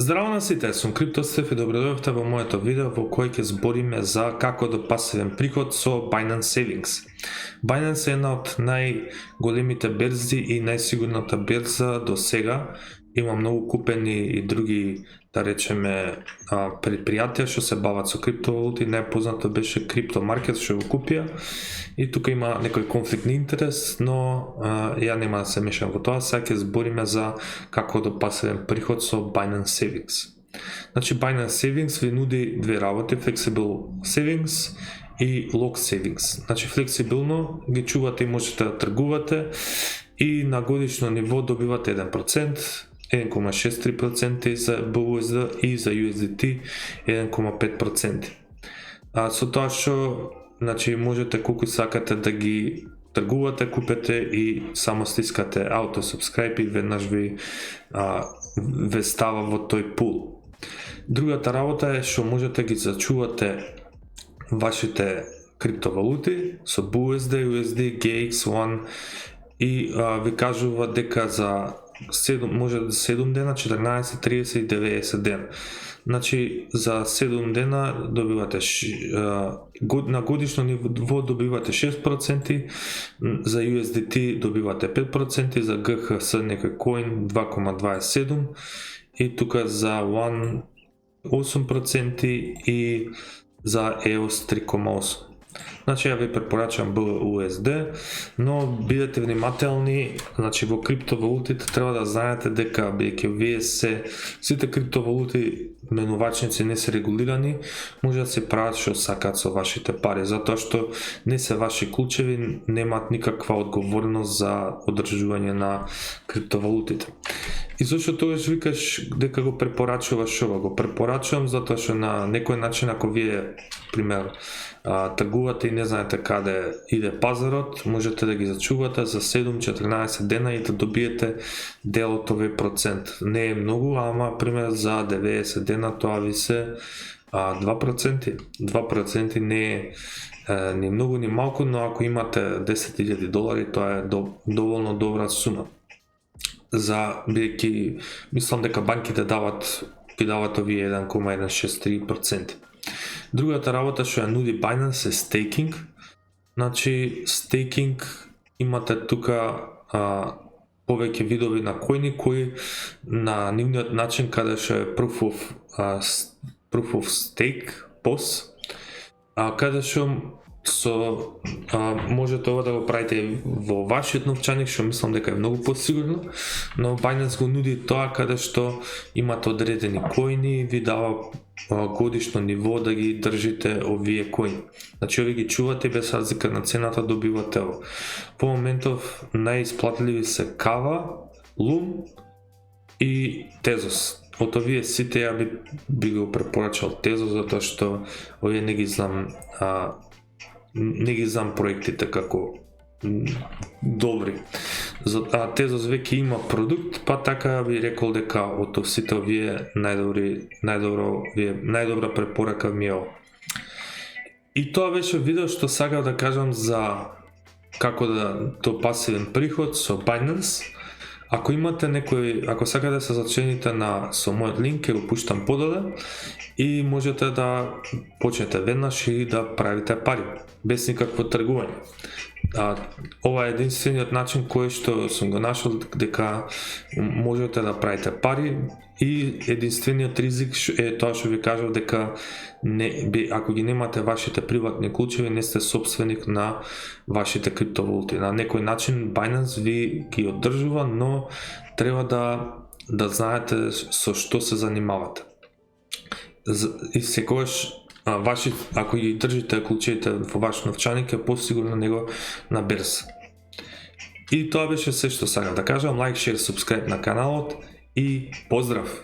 Здраво на сите, сум Криптостеф и добредојавте во моето видео во кој ќе збориме за како до пасивен приход со Binance Savings. Binance е една од најголемите берзи и најсигурната берза до сега. Има многу купени и други, да речеме, предпријатија што се бават со криптовалути. Најпознато беше Crypto Market што го купија и тука има некој конфликт на интерес, но ја нема да се мешам во тоа. Сега ќе збориме за како до пасивен приход со Binance Savings. Значи Binance Savings ви нуди две работи: Flexible Savings и Lock Savings. Значи флексибилно ги чувате и можете да тргувате и на годишно ниво добивате 1%, 1,63% за BUSD и за USDT 1,5%. Со тоа што значи можете колку сакате да ги тргувате, купете и само стискате auto subscribe и веднаш ви става во тој пул. Другата работа е што можете ги зачувате вашите криптовалути со BUSD, USD, GX1 и ви кажува дека за 7 дена, 14, 30 и 90 дена. Значи за 7 дена добивате на годишно ниво добивате 6%, за USDT добивате 5%, за GHS некој коин 2,27% и тука за ONE 8% и за EOS 3,8%. Значи ја ви препорачам BUSD, но бидете внимателни. Значи во криптовалутите треба да знаете дека бидејќи вие сите криптовалути менувачници не се регулирани, може да се прават што сакаат со вашите пари, затоа што не се ваши клучеви, немаат никаква одговорност за одржување на криптовалутите. И зашто тогаш викаш дека го препорачуваш ова? Го препорачувам затоа што на некој начин, ако вие пример тргувате и не знаете каде иде пазарот, можете да ги зачувате за 7-14 дена и да добиете дел од овој процент. Не е многу, ама пример за 90 дена тоа ви се 2%. 2% не е ни многу ни малку, но ако имате $10,000, тоа е доволно добра сума. Бидејќи мислам дека банките ви дават овие 1,163%. Другата работа што ја нуди Binance е staking. Значи staking имате тука повеќе видови на коини кои на нивниот начин каде што е proof of stake POS, каде што можете ова да го правите во вашиот новчаник, што мислам дека е многу посигурно, но Binance го нуди тоа каде што имате одредени коини и ви дава годишно ниво да ги држите овие коини. Значи овие ги чувате без разлика на цената, добивате ово. По моментов најисплатливи се Kava, Loom и Tezos. Од овие сите ја би го препорачал Tezos, затоа што овие не ги знам проектите како добри. Tezos веќе има продукт, па така би рекол дека од сите овие најдобра препорака ми е ова. И тоа беше видео што сакав да кажам за како до пасивен приход со Binance. Ако сакате да се зачлените со мојот линк, ќе го пуштам подоле и можете да почнете веднаш и да правите пари без никакво тргување. Ова е единствениот начин кој што сум го нашол дека можете да правите пари, и единствениот ризик е тоа што ви кажав дека ако ги немате вашите приватни клучеви, не сте собственик на вашите криптовалути. На некој начин Binance ви ги одржува, но треба да знаете со што се занимавате. И секогаш ако ги држите клучевите во ваш новчаник, е посигурно него на берза. И тоа беше се што сакам да кажам. Лайк, шер, субскрайб на каналот и поздрав!